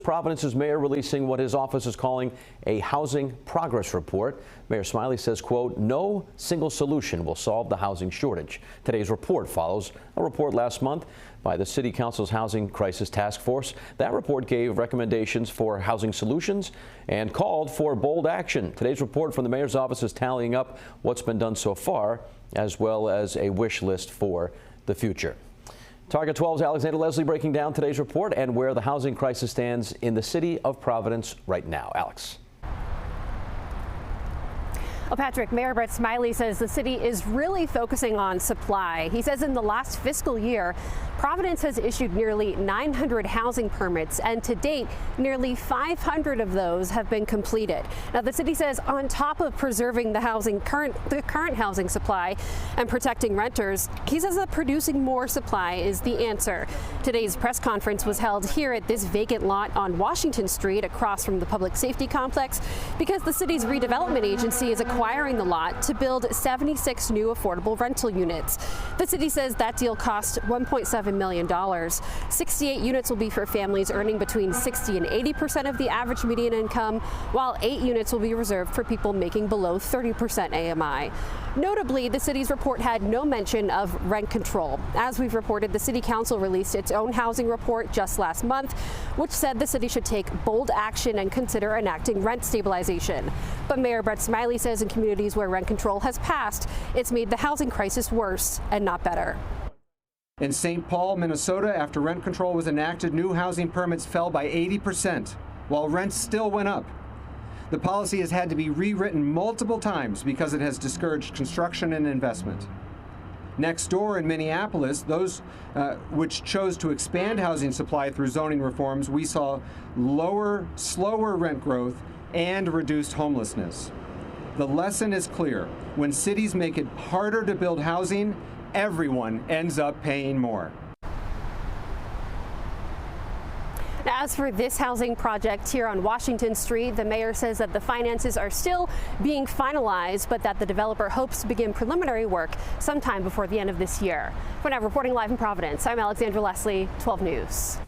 Providence's mayor releasing what his office is calling a housing progress report. Mayor Smiley says, quote, no single solution will solve the housing shortage. Today's report follows a report last month by the City Council's Housing Crisis Task Force. That report gave recommendations for housing solutions and called for bold action. Today's report from the mayor's office is tallying up what's been done so far, as well as a wish list for the future. Target 12's Alexander Leslie breaking down today's report and where the housing crisis stands in the city of Providence right now. Alex. Well, Patrick, Mayor Brett Smiley says the city is really focusing on supply. He says in the last fiscal year, Providence has issued nearly 900 housing permits, and to date, nearly 500 of those have been completed. Now, the city says on top of preserving the current housing supply and protecting renters, he says that producing more supply is the answer. Today's press conference was held here at this vacant lot on Washington Street across from the public safety complex because the city's redevelopment agency is acquiring the lot to build 76 new affordable rental units. The city says that deal cost $1.7 million. 68 units will be for families earning between 60% and 80% of the average median income, while 8 units will be reserved for people making below 30% AMI. Notably, the city's report had no mention of rent control. As we've reported, the City Council released its own housing report just last month, which said the city should take bold action and consider enacting rent stabilization. But Mayor Brett Smiley says in communities where rent control has passed, it's made the housing crisis worse and not better. In St. Paul, Minnesota, after rent control was enacted, new housing permits fell by 80%, while rents still went up. The policy has had to be rewritten multiple times because it has discouraged construction and investment. Next door in Minneapolis, those which chose to expand housing supply through zoning reforms, we saw slower rent growth and reduced homelessness. The lesson is clear. When cities make it harder to build housing, everyone ends up paying more. As for this housing project here on Washington Street, the mayor says that the finances are still being finalized, but that the developer hopes to begin preliminary work sometime before the end of this year. For now, reporting live in Providence, I'm Alexandra Leslie, 12 News.